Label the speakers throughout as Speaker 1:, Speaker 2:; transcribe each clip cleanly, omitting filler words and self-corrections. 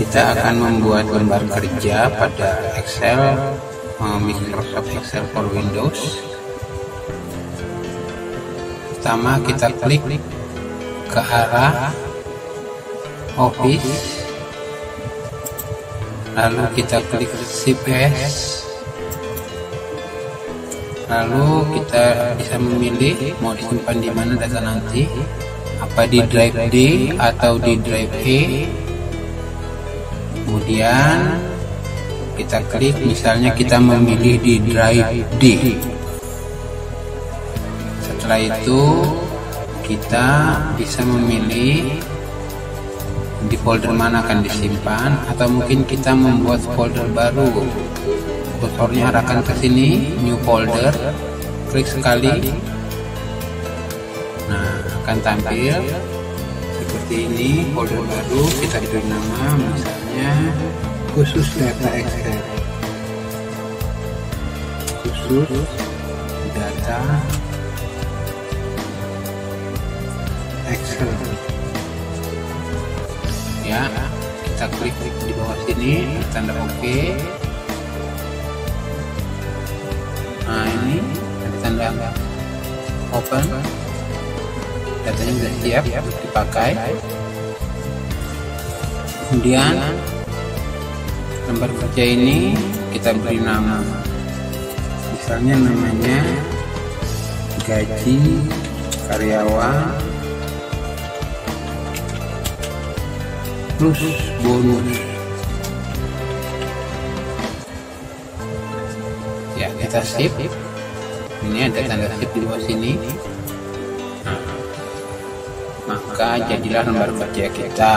Speaker 1: kita akan membuat lembar kerja pada Excel, Microsoft Excel for Windows. Pertama kita klik ke arah Office, lalu kita klik Shift S, lalu kita bisa memilih mau disimpan di mana data nanti, apa di drive D atau di drive E. Kemudian kita klik, misalnya kita memilih di drive D. Setelah itu kita bisa memilih di folder mana akan disimpan, atau mungkin kita membuat folder baru. Kursornya arahkan ke sini, new folder, klik sekali. Nah, akan tampil seperti ini, folder baru. Kita beri nama misalnya khusus data Excel, khusus data Excel. Ya, kita klik di bawah sini tanda OK. Nah, ini ada tanda open, datanya sudah siap dipakai. Kemudian lembar kerja ini kita beri nama, misalnya namanya gaji karyawan plus bonus. Ya, kita save. Ini ada tanda save di bawah sini. Nah, maka jadilah lembar kerja kita.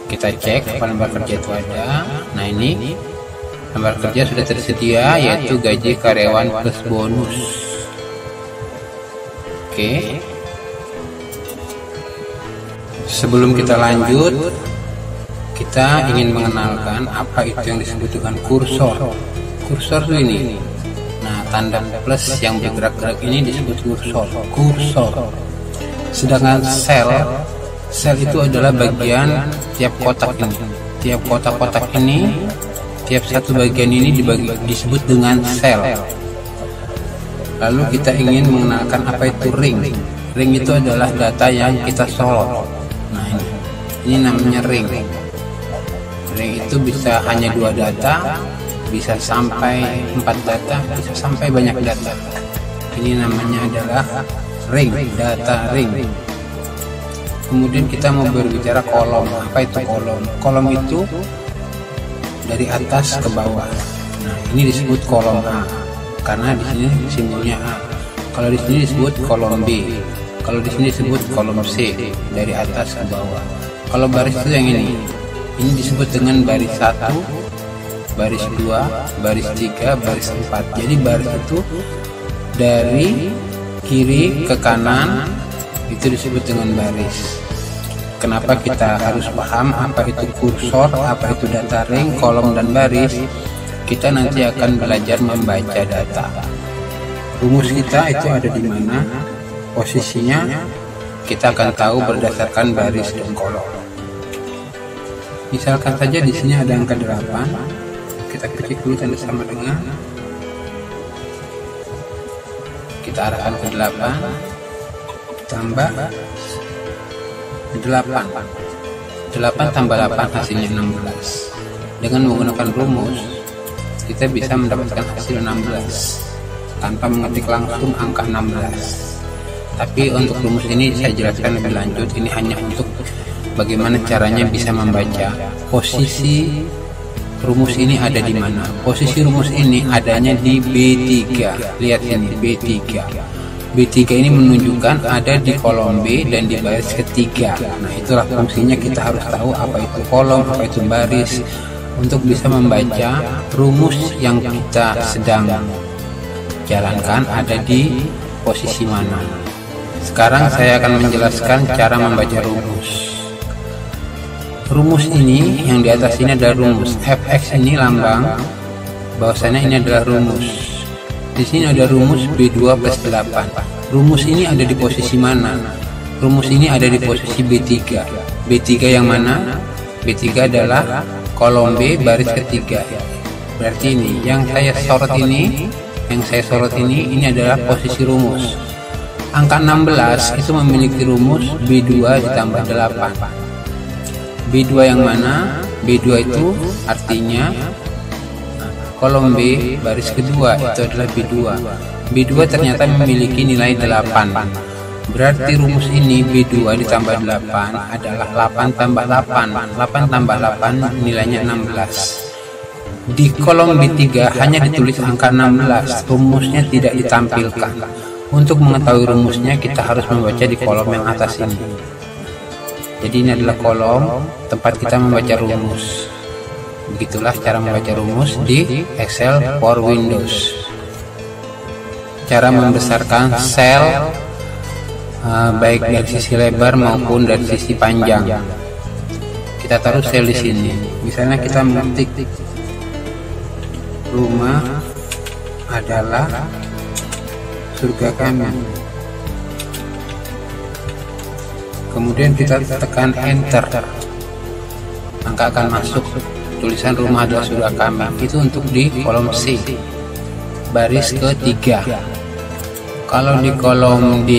Speaker 1: Kita cek apa lembar kerja itu ada. Nah, ini lembar kerja sudah tersedia, yaitu gaji karyawan plus bonus. Oke. Sebelum kita lanjut, kita ingin mengenalkan apa itu yang disebut dengan kursor. Kursor itu ini. Nah, tanda plus yang bergerak-gerak ini disebut kursor. Sedangkan sel itu adalah bagian tiap kotak ini. Tiap kotak-kotak ini, tiap satu bagian ini disebut dengan sel. Lalu kita ingin mengenalkan apa itu ring. Ring itu adalah data yang kita sorot. Nah, ini namanya ring. Ring itu bisa hanya 2 data, bisa sampai 4 data, bisa sampai banyak data. Ini namanya adalah ring, data ring. Kemudian kita mau berbicara kolom. Apa itu kolom? Kolom itu dari atas ke bawah. Nah, ini disebut kolom A karena di sini simbolnya A. Kalau di sini disebut kolom B. Kalau di sini disebut kolom C, dari atas ke bawah. Kalau baris itu yang ini. Ini disebut dengan baris 1, baris 2, baris 3, baris 4. Jadi baris itu dari kiri ke kanan, itu disebut dengan baris. Kenapa kita harus paham apa itu kursor, apa itu data ring, kolom, dan baris? Kita nanti akan belajar membaca data. Rumus kita itu ada di mana, posisinya kita akan tahu berdasarkan baris dan kolom. Misalkan saja di sini ada angka 8, kita klik dulu tanda sama dengan, kita arahkan ke 8, tambah 8 tambah 8 hasilnya 16. Dengan menggunakan rumus kita bisa mendapatkan hasil 16 tanpa mengetik langsung angka 16. Tapi untuk rumus ini saya jelaskan lebih lanjut. Ini hanya untuk bagaimana caranya bisa membaca posisi rumus ini ada di mana. Posisi rumus ini adanya di B3. Lihat ini B3. B3 ini menunjukkan ada di kolom B dan di baris ketiga. Nah, itulah fungsinya, kita harus tahu apa itu kolom, apa itu baris, untuk bisa membaca rumus yang kita sedang jalankan ada di posisi mana. Sekarang saya akan menjelaskan cara membaca rumus. Rumus ini yang di atas ini adalah rumus. Fx ini lambang, bahwasanya ini adalah rumus. Di sini ada rumus B2 plus 8. Rumus ini ada di posisi mana? Rumus ini ada di posisi B3. B3 yang mana? B3 adalah kolom B baris ketiga. Berarti ini yang saya sorot ini adalah posisi rumus. Angka 16 itu memiliki rumus B2 ditambah 8. B2 yang mana? B2 itu artinya kolom B baris kedua, itu adalah B2. B2 ternyata memiliki nilai 8. Berarti rumus ini B2 ditambah 8 adalah 8 tambah 8. 8 tambah 8 nilainya 16. Di kolom B3 hanya ditulis angka 16, rumusnya tidak ditampilkan. Untuk mengetahui rumusnya kita harus membaca di kolom yang atas ini. Jadi ini adalah kolom tempat kita membaca rumus. Begitulah cara membaca rumus di Excel for Windows. Cara membesarkan sel baik dari sisi lebar maupun dari sisi panjang. Kita taruh sel di sini. Misalnya kita mengetik rumah adalah surga kami. Kemudian kita tekan enter, maka akan masuk tulisan rumah adalah surga kami. Itu untuk di kolom C baris ketiga. Kalau di kolom D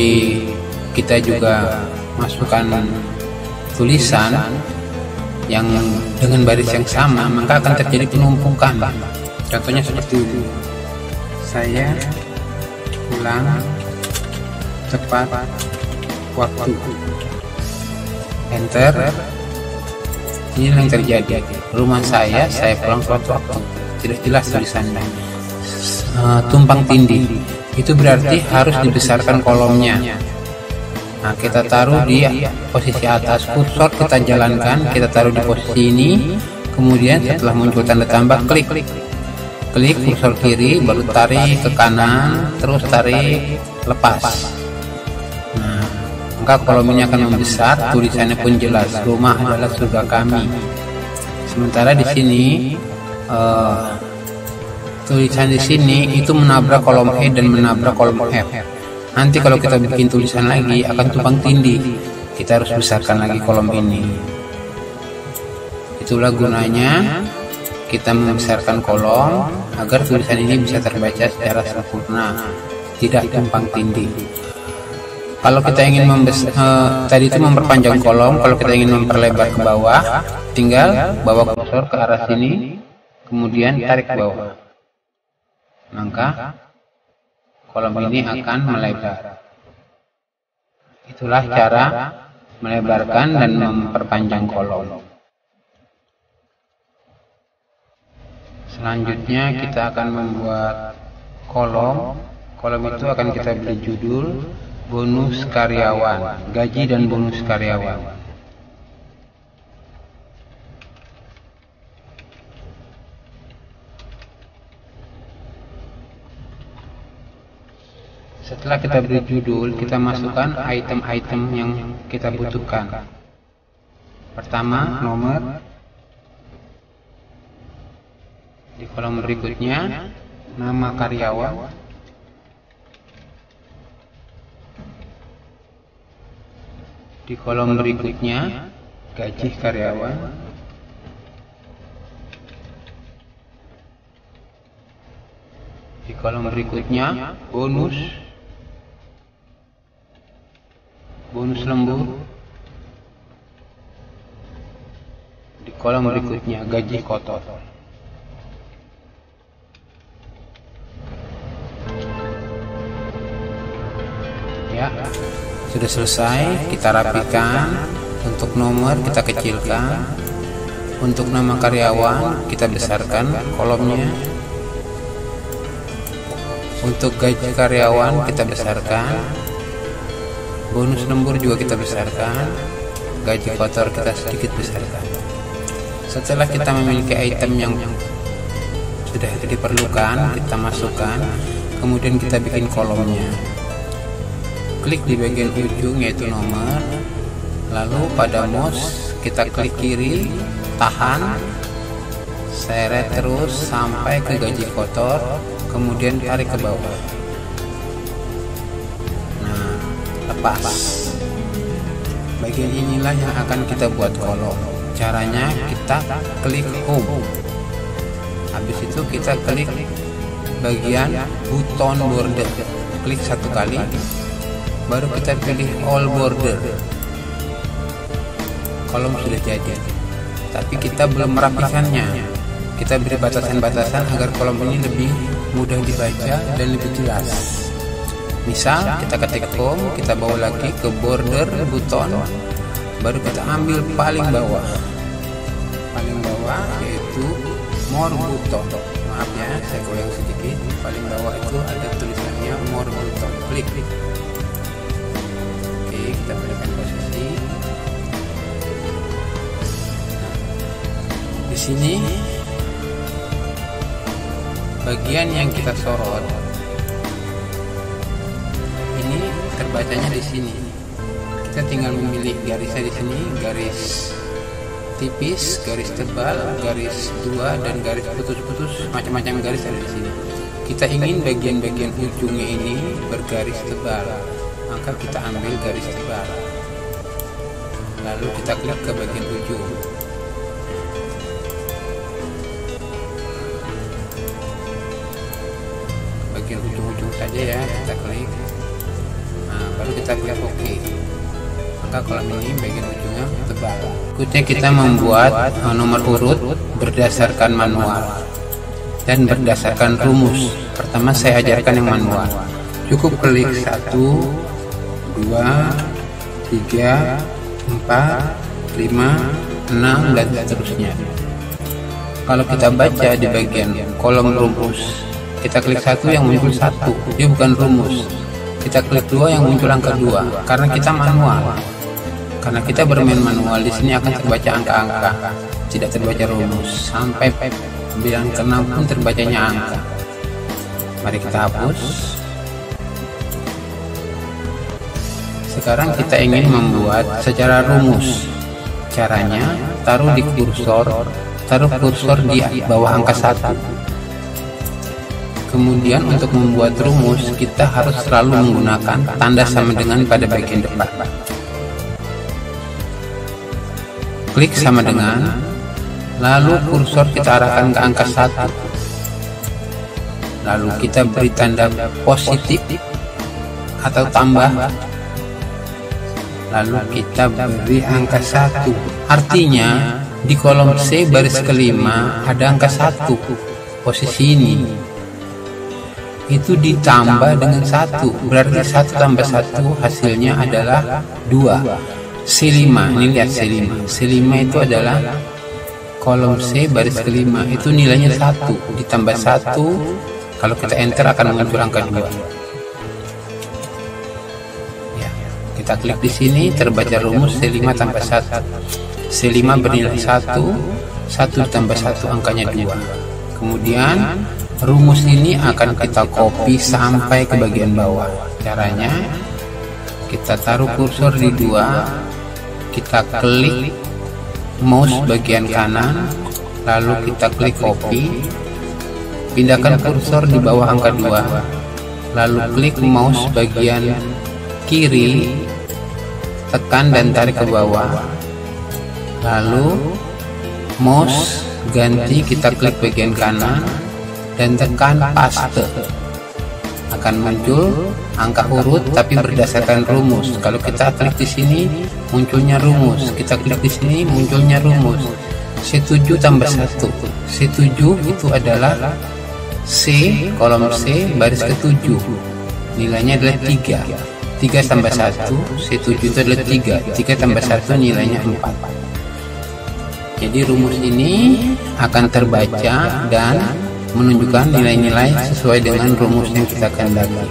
Speaker 1: kita juga masukkan tulisan yang dengan baris yang sama, maka akan terjadi penumpukan. Contohnya seperti ini. Saya pulang tepat waktu. Enter. Ini yang terjadi. Rumah saya pulang tepat waktu. Tidak jelas tulisannya. Tumpang tindih. Itu berarti harus dibesarkan kolomnya. Nah, kita taruh di posisi atas, kursor kita jalankan, kita taruh di posisi ini. Kemudian setelah muncul tanda tambah, klik kursor kiri, baru tarik ke kanan, terus tarik lepas. Nah, maka kolom ini akan membesar, tulisannya pun jelas, rumah adalah surga kami. Sementara di sini tulisan di sini itu menabrak kolom E dan menabrak kolom F. Nanti kalau kita bikin tulisan lagi akan tumpang tindih. Kita harus besarkan lagi kolom ini. Itulah gunanya kita membesarkan kolom agar tulisan ini bisa terbaca secara sempurna, tidak tumpang tindih. Kalau kita ingin tadi itu memperpanjang kolom, kalau kita ingin memperlebar ke bawah, tinggal bawa kursor ke arah sini, kemudian tarik ke bawah. Maka kolom ini akan melebar. Itulah cara melebarkan dan memperpanjang kolom. Selanjutnya kita akan membuat kolom. Kolom itu akan kita beri judul bonus karyawan, gaji dan bonus karyawan. Setelah kita beri judul, kita masukkan item-item yang kita butuhkan. Pertama, nomor. Di kolom berikutnya, nama karyawan. Di kolom berikutnya, gaji karyawan. Di kolom berikutnya, bonus lembur. Di kolom berikutnya, gaji kotor. Ya, sudah selesai. Kita rapikan. Untuk nomor kita kecilkan, untuk nama karyawan kita besarkan kolomnya, untuk gaji karyawan kita besarkan, bonus lembur juga kita besarkan, gaji kotor kita sedikit besarkan. Setelah kita memiliki item yang sudah diperlukan, kita masukkan, kemudian kita bikin kolomnya. Klik di bagian ujung yaitu nomor, lalu pada mouse kita klik kiri, tahan, seret terus sampai ke gaji kotor, kemudian tarik ke bawah. Nah, lepas. Bagian inilah yang akan kita buat kolom. Caranya kita klik home. Habis itu kita klik bagian buton border. Klik satu kali, baru kita pilih all border. Kolom sudah jadi, tapi kita belum merapikannya. Kita beri batasan-batasan agar kolom ini lebih mudah dibaca dan lebih jelas. Misal kita ketik home, kita bawa lagi ke border buton, baru kita ambil paling bawah yaitu more buton. Maaf ya, saya goyang sedikit. Paling bawah itu ada tulisannya more buton. Klik. Oke, kita berikan posisi. Di sini bagian yang kita sorot ini terbacanya di sini. Kita tinggal memilih garisnya di sini, garis tipis, garis tebal, garis 2, dan garis putus-putus, macam-macam garis ada di sini. Kita ingin bagian-bagian ujungnya ini bergaris tebal, maka kita ambil garis tebal. Lalu kita klik ke bagian ujung. Bagian ujung-ujung saja ya, kita klik. Nah, baru kita klik OK. Maka kolom ini bagian ujungnya tebal. Berikutnya kita membuat nomor urut berdasarkan manual dan berdasarkan rumus. Pertama saya ajarkan yang manual. Cukup klik 1, 2, 3, 4, 5, 6 dan seterusnya. Kalau kita baca di bagian kolom rumus, kita klik 1 yang muncul 1, dia bukan rumus. Kita klik 2 yang muncul angka 2, karena kita manual. Karena kita bermain manual, di sini akan terbaca angka-angka, tidak terbaca rumus. Sampai bilang ke-6 pun terbacanya angka. Mari kita hapus. Sekarang kita ingin membuat secara rumus. Caranya, taruh kursor di bawah angka 1. Kemudian untuk membuat rumus, kita harus selalu menggunakan tanda sama dengan pada bagian depan. Klik sama dengan, lalu kursor kita arahkan ke angka 1. Lalu kita beri tanda positif atau tambah. Lalu kita beri angka 1. Artinya di kolom C baris kelima ada angka 1. Posisi ini itu ditambah dengan 1, berarti 1 tambah 1 hasilnya adalah 2. C5, ini lihat C5. C5 itu adalah kolom C baris kelima, itu nilainya 1 ditambah 1. Kalau kita enter akan muncul angka 2. Ya, kita klik di sini, terbaca rumus C5 tambah 1. C5 bernilai 1, 1 ditambah 1 angkanya 2. Kemudian rumus ini akan kita copy sampai ke bagian bawah. Caranya, kita taruh kursor di 2, kita klik mouse bagian kanan, lalu kita klik copy, pindahkan kursor di bawah angka 2, lalu klik mouse bagian kiri, tekan dan tarik ke bawah, lalu mouse ganti kita klik bagian kanan dan tekan paste. Akan muncul angka urut tapi berdasarkan rumus. Kalau kita klik di sini munculnya rumus, kita klik di sini munculnya rumus. C7 tambah 1. C7 itu adalah C, kolom C baris ke-7. Nilainya adalah 3. 3 tambah 1, C7 itu adalah 3. 3 tambah 1 nilainya 4. Jadi rumus ini akan terbaca dan menunjukkan nilai-nilai sesuai dengan rumus yang kita kehendaki.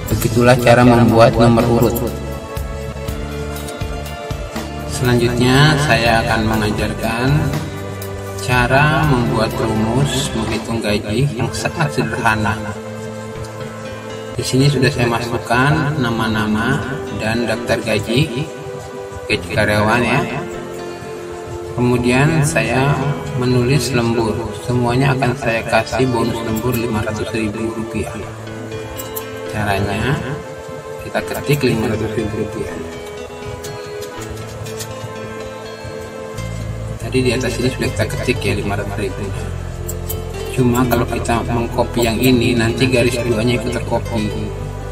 Speaker 1: Begitulah cara membuat nomor urut. Selanjutnya saya akan mengajarkan cara membuat rumus menghitung gaji yang sangat sederhana. Di sini sudah saya masukkan nama-nama dan daftar gaji karyawan ya. Kemudian saya menulis lembur, semuanya akan saya kasih bonus lembur Rp500.000. Caranya kita ketik Rp500.000. Kita Tadi di atas ini sudah kita ketik ya 500.000. Cuma kalau kita mengcopy yang ini, nanti garis duanya ikut tercopy.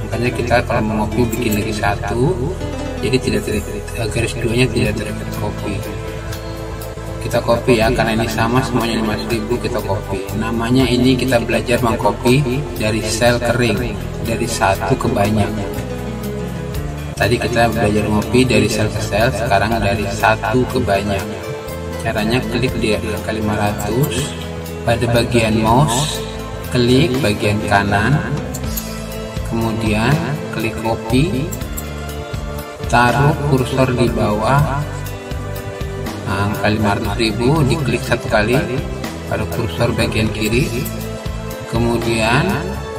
Speaker 1: Makanya kita kalau mau copy bikin lagi satu, jadi garis duanya tidak tercopy. Kita copy ya, karena ini sama semuanya 500.000, kita copy. Namanya ini kita belajar mengcopy dari sel kering, dari satu ke banyak. Tadi kita belajar copy dari sel ke sel, sekarang dari satu ke banyak. Caranya klik di angka 500, pada bagian mouse klik bagian kanan, kemudian klik copy, taruh kursor di bawah angka 500.000, diklik satu kali pada kursor bagian kiri, kemudian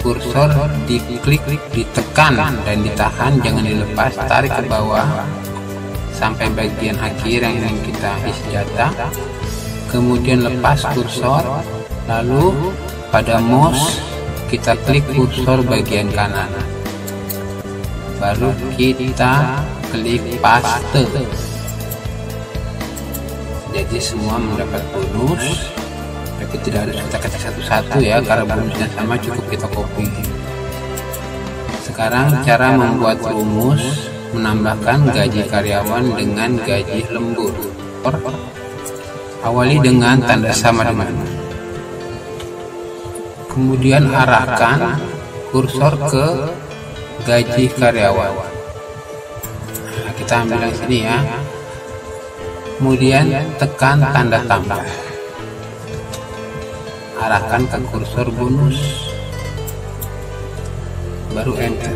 Speaker 1: kursor diklik, ditekan dan ditahan, jangan dilepas, tarik ke bawah sampai bagian akhir yang ingin kita isi data, kemudian lepas kursor, lalu pada mouse kita klik kursor bagian kanan, baru kita klik paste. Jadi semua mendapat bonus, tapi tidak harus kita ketik satu-satu ya, karena bonusnya sama, cukup kita copy. Sekarang cara membuat rumus menambahkan gaji karyawan dengan gaji lembur. Awali dengan tanda sama dengan, kemudian arahkan kursor ke gaji karyawan. Nah, kita ambil yang sini ya, kemudian tekan tanda tambah, arahkan ke kursor bonus, baru enter.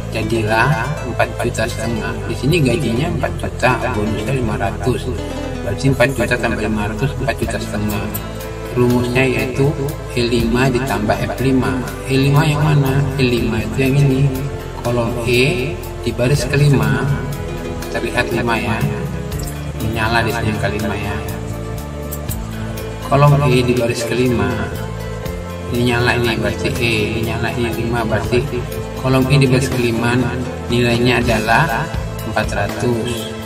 Speaker 1: Jadilah 4,5 juta. Di sini gajinya 4 juta, bonusnya 500. Berarti 4 juta tambah 500, 4,5 juta. Rumusnya yaitu E5 ditambah F5. E5 yang mana? E5 itu yang ini. Kolom E di baris kelima, terlihat 5 ya. Menyala di sini yang kelima ya. Kolom E di baris kelima, ini nyala, ini berarti E, ini nyala, ini 5, berarti kolom E di baris kelima nilainya adalah 400.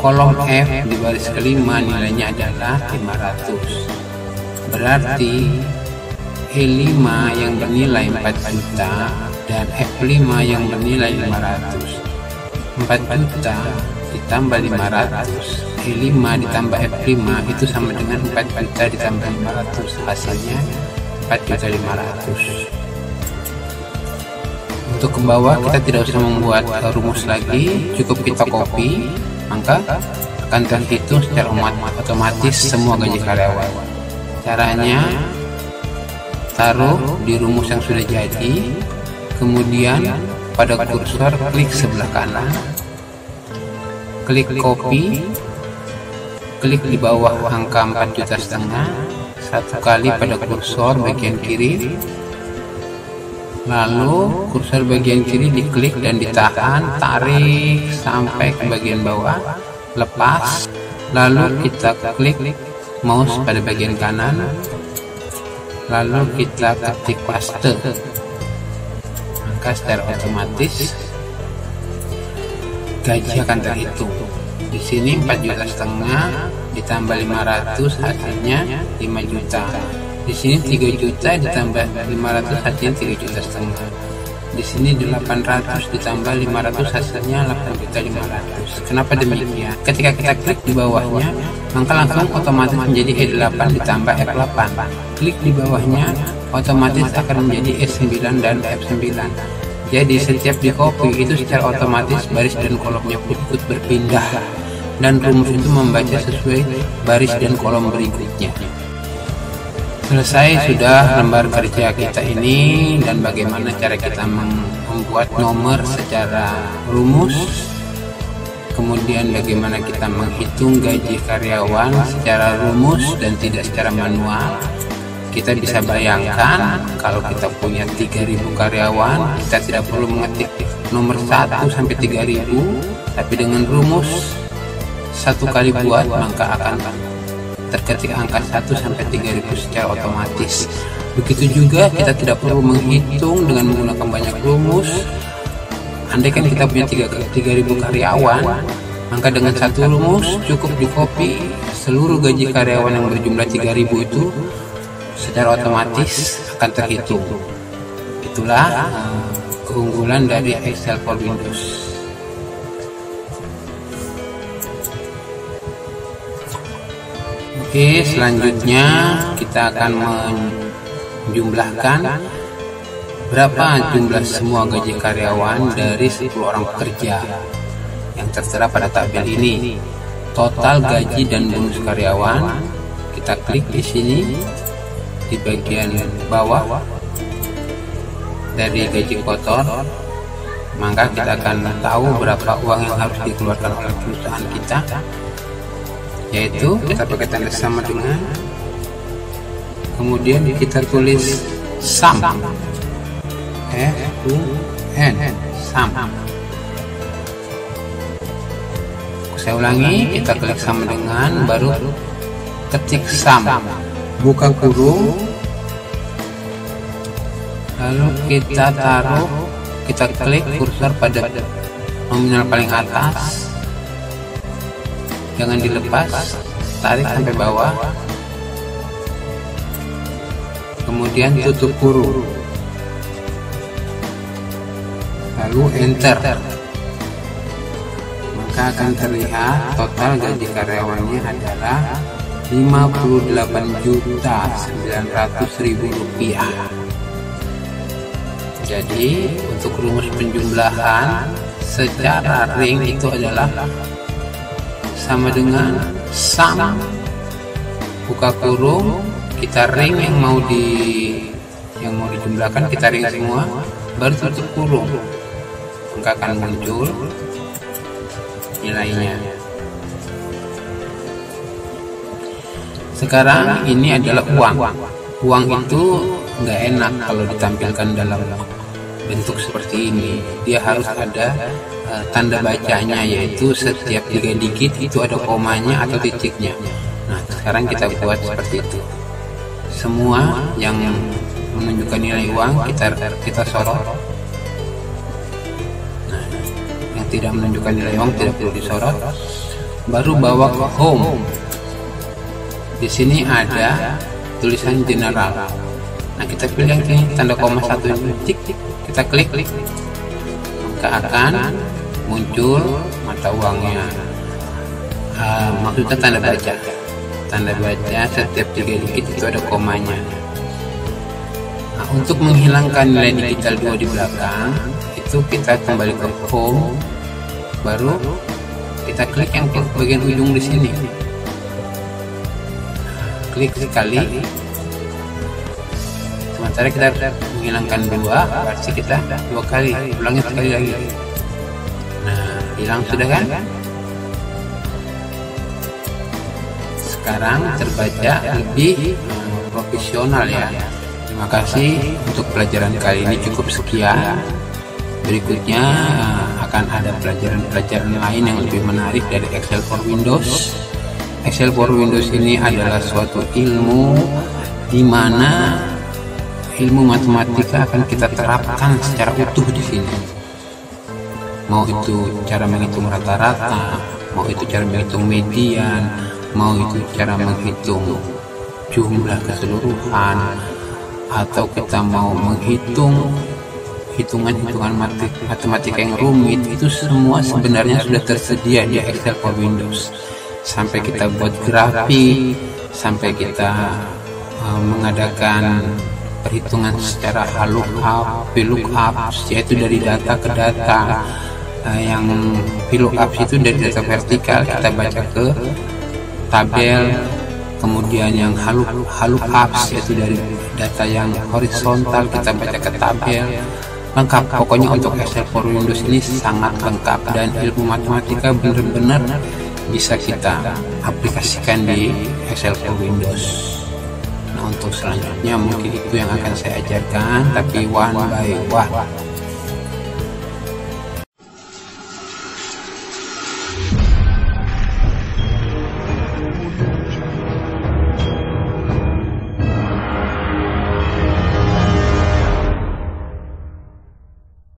Speaker 1: Kolom F di baris kelima nilainya adalah 500. Berarti E5 yang bernilai 4 juta dan F5 yang bernilai 500. 4 juta ditambah 500, E5 ditambah F5 itu sama dengan 4 juta ditambah 500, hasilnya 4.500.000. Untuk ke bawah kita tidak usah membuat rumus lagi, cukup kita copy, maka akan terhitung secara otomatis semua gaji karyawan. Caranya taruh di rumus yang sudah jadi, kemudian pada kursor klik sebelah kanan, klik copy, klik di bawah angka 4,5 juta, satu kali pada kursor bagian kiri, lalu kursor bagian kiri diklik dan ditahan, tarik sampai ke bagian bawah, lepas, lalu kita klik mouse pada bagian kanan, lalu kita ketik paste, maka secara otomatis gaji akan terhitung. Di sini 4,5 juta ditambah 500 hasilnya 5 juta. Di sini 3 juta ditambah 500 hasilnya 3,5 juta. Di sini 800 ditambah 500 hasilnya 8.500.000. Kenapa demikian? Ketika kita klik di bawahnya, maka langsung otomatis menjadi E8 ditambah F8. Klik di bawahnya, otomatis akan menjadi E9 dan F9. Jadi setiap di copy itu secara otomatis baris dan kolomnya ikut berpindah, dan rumus itu membaca sesuai baris dan kolom berikutnya. Selesai sudah lembar kerja kita ini, dan bagaimana cara kita membuat nomor secara rumus, kemudian bagaimana kita menghitung gaji karyawan secara rumus dan tidak secara manual. Kita bisa bayangkan kalau kita punya 3.000 karyawan, kita tidak perlu mengetik nomor 1 sampai 3.000, tapi dengan rumus satu kali buat maka akan terketik angka 1 sampai 3.000 secara otomatis. Begitu juga kita tidak perlu menghitung dengan menggunakan banyak rumus. Andai kan kita punya 3.000 karyawan, Maka dengan satu rumus cukup di copy seluruh gaji karyawan yang berjumlah 3.000 itu secara otomatis akan terhitung. Itulah keunggulan dari Excel for Windows. Oke, selanjutnya kita akan menjumlahkan berapa jumlah semua gaji karyawan dari 10 orang pekerja yang tertera pada tabel ini. Total gaji dan bonus karyawan, kita klik di sini di bagian bawah dari gaji kotor, maka kita akan tahu berapa uang yang harus dikeluarkan oleh perusahaan kita, yaitu kita pakai tanda sama dengan, kemudian kita tulis sum, S-U-N, sum. Saya ulangi, kita klik sama dengan, baru ketik sum, buka kurung, lalu kita taruh, kita klik kursor pada nominal paling atas, jangan dilepas, tarik sampai bawah, kemudian tutup kurung, lalu enter. Maka akan terlihat total gaji karyawannya adalah Rp58.900.000. Jadi untuk rumus penjumlahan secara ring itu adalah sama dengan sum, buka kurung, kita ring yang mau dijumlahkan, kita ring semua, baru tutup kurung, maka akan muncul nilainya. Sekarang ini adalah uang. Uang itu nggak enak kalau ditampilkan dalam bentuk seperti ini. Dia harus ada tanda bacanya, yaitu setiap 3 digit itu ada komanya atau titiknya. Nah, sekarang kita buat seperti itu. Semua yang menunjukkan nilai uang kita sorot. Nah, yang tidak menunjukkan nilai uang tidak perlu disorot. Baru bawa ke home. Di sini ada tulisan general. Nah, kita pilih yang ini, tanda koma 1 titik, kita klik, maka akan muncul mata uangnya. Maksudnya tanda baca setiap 3 digit itu ada komanya. Nah, untuk menghilangkan nilai digital 2 di belakang itu kita kembali ke home, baru kita klik yang bagian ujung di sini, klik sekali. Sementara kita menghilangkan 2, berarti kita 2 kali, ulangi sekali lagi. Nah, hilang sudah kan? Sekarang terbaca lebih profesional ya. Terima kasih untuk pelajaran kali ini, cukup sekian. Berikutnya akan ada pelajaran lain yang lebih menarik dari Excel for Windows. Excel for Windows ini adalah suatu ilmu di mana ilmu matematika akan kita terapkan secara utuh di sini. Mau itu cara menghitung rata-rata, mau itu cara menghitung median, mau itu cara menghitung jumlah keseluruhan, atau kita mau menghitung hitungan-hitungan matematika yang rumit, itu semua sebenarnya sudah tersedia di Excel for Windows. Sampai kita buat grafik, sampai kita mengadakan perhitungan secara lookup, VLOOKUP, yaitu dari data ke data. Yang VLOOKUP itu dari data vertikal kita baca ke tabel, kemudian yang lookup yaitu dari data yang horizontal kita baca ke tabel. Lengkap, pokoknya untuk Excel for Windows ini sangat lengkap, dan ilmu matematika benar-benar bisa kita aplikasikan di Excel for Windows. Nah, untuk selanjutnya mungkin itu yang akan saya ajarkan, tapi one by one.